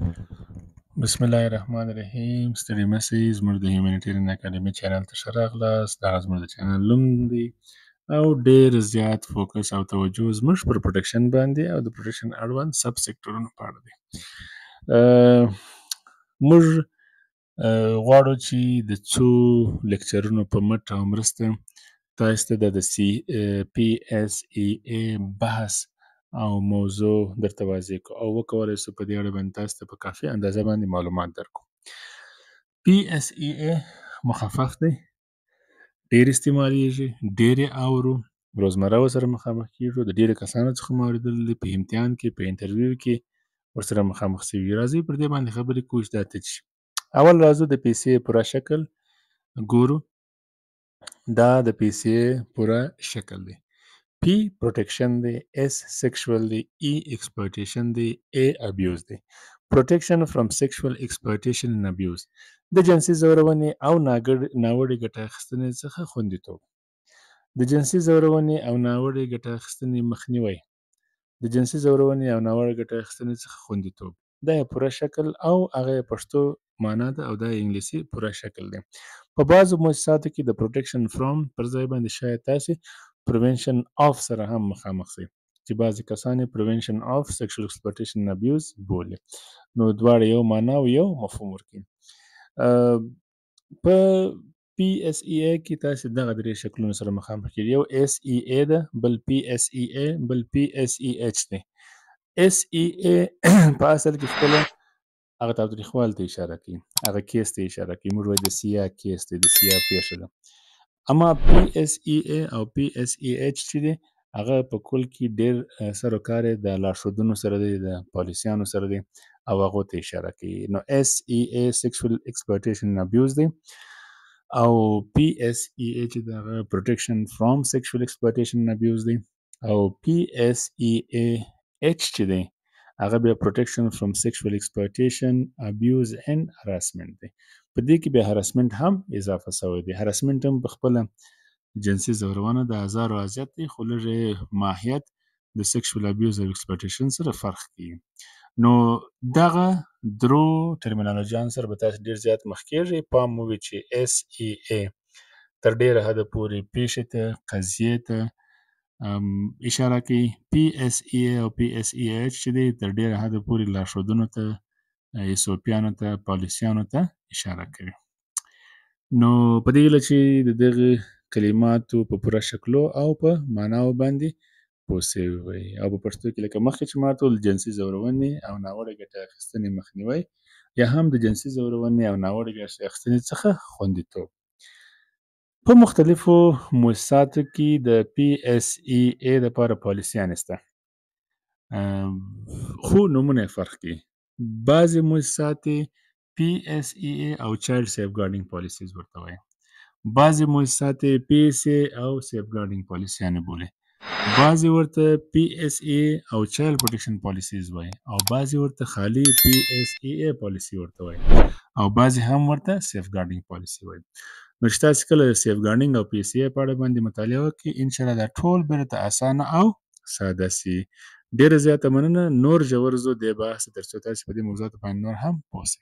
بسم الله الرحمن الرحیم. ستړي مه شئ، زموږ د هیومانیټیرین اکاډمي چینل ته ښه راغلاست. دا زموږ د چینل نوم دی او ډېر زیات فوکس او توجه زموږ پر پروټکشن باندې او د پروټکشن اړوند سب سیکټرونو په اړه دی. موږ غواړو چې د څو لیکچرونو په مټ او مرسته تاسو ته د پی اس ای ای بحث او موضوع درته واضح کړو او وکولای شو په دې اړه باندې تاسو ته په کافي اندازه باندې معلومات درکړو. پی اس ای ای مخفف دی، ډېر استعمالیږي، ډېر یې اورو، روزمره ورسره مخامخ کېږو، د ډېرو کسانو څخه مو اورېدلی دی، په امتحان کې، په انټرویو کې ورسره مخامخ شوي. راځئ پر دې باندې خبرې کوو چې دا څه شي. اول راځو د پیسې پوره شکل ګورو. دا د پیسې پوره شکل دی. پی پروټیکشن دی، اس سیکشوال دی، ای ایکسپلویټیشن دی، ای ابیوز دی. پروټیکشن فرام سیکشوال ایکسپلویټیشن اینڈ ابیوز، د جنسي زورونې او ناوړې ګټه اخیستنې څخه خوندیتوب، د جنسي زورونې او ناوړې ګټه اخیستنې مخنیوی، د جنسي زورونې او ناوړه ګټه اخیستنې څخه خوندیتوب. دا یې پوره شکل او هغه یې پښتو معنا ده او دا یې انګلیسي پوره شکل دی. په بعضو مؤسساتو کې د پروټیکشن فرام پر ځای باندې شاید تاسې پریونشن آف سره هم مخامخ شئ چې بعضې کسان یې پریونشن آف سیکشوال ایکسپلویټیشن اینډ ابیوز بولي. نو دواړه یو معنا او یو مفهوم ورکوي. په پی اس ای ای کې تاسې دغه درې شکلونو سره مخامخ کېږئ. یو اس ای ای ده، بل پی اس ای ای، بل پی اس ای ایچ دی. اس ای ای په اصل کې خپله هغه تاوتریخوالي ته اشاره کوي، هغه کیس ته اشاره کوي. موږ وایو د سیا کیس دی، د سیا پیښه ده. اما پی اس ای ای او پی اس ای ایچ چې دی هغه په کل کې ډېر سر و کار یې د لارښودونو سره دی، د پالیسیانو سره دی او هغو ته اشاره کوي. نو اس ای ای سیکشوال ایکسپلویټیشن اینډ ابیوز دی او پی اس ای ای چې دی هغه پروټیکشن فرام سیکشوال ایکسپلویټیشن اینډ ابیوز دی او پی اس ای ای ایچ چې دی هغه بیا پروټیکشن فرام سیکشوال ایکسپلویټیشن ابیوز اینډ هراسمنټ دی. په دې کې بیا هراسمنټ هم اضافه شوی دی. هراسمنټ هم په خپله جنسي زورونه د هزارو ازیت دی، خو لږ ماهیت د سیکشوال ابیوز او ایکسپلویټیشن سره فرق کوي. نو دغه درو ټرمینالوژیانو سره به تاسو ډېر زیات مخ کېږئ. پام مو وي چې اس ای ای تر ډېره حده پورې پیښې ته، قضیې ته اشاره کوي. پی اس ای ای او پی اس ای ایچ چې دی تر ډېره حده پورې لارښودونو ته، ایسوپیانو ته، پالیسیانو ته اشاره کوي. نو په دې هیله چې د دغه کلماتو په پوره شکلو او په معناو باندې پوه سوي وئ او په پښتو کې لکه مخکې چې ما ورته وویل جنسي زورونې او ناوړه ګټې اخیستنې مخنیوی یا هم د جنسي زورونې او ناوړه ګټې اخیستنې څخه خوندیتوب. په مختلفو مؤسساتو کې د پی اس ای ای دپاره پالیسیانې شته، خو نومونه یې فرق کوي. بعضې مؤسسات پی اس ای ای او چایلډ سیف ګارډینګ پالیسیز ورته وایي. بعضې مؤسسات پی اس ای او سیف ګارډینګ پالیسیانې بولي. بعضې ورته پی اس ای او چایلډ پروټیکشن پالیسیز وایي او بعضې ورته خالي پی اس ای ای پالیسي ورته وایي او بعضې هم ورته سیف ګارډینګ پالیسي وایي. نو چې تاسې کله د سیف ګارډینګ او پی اس ای په اړه باندې مطالعه وکړئ انشاءالله دا ټول به درته اسانه او ساده سي. ډېره زیاته مننه. نور ژور ځو دې بحث تر څو تاسې په دې موضوعاتو باندې نور هم پوه سئ.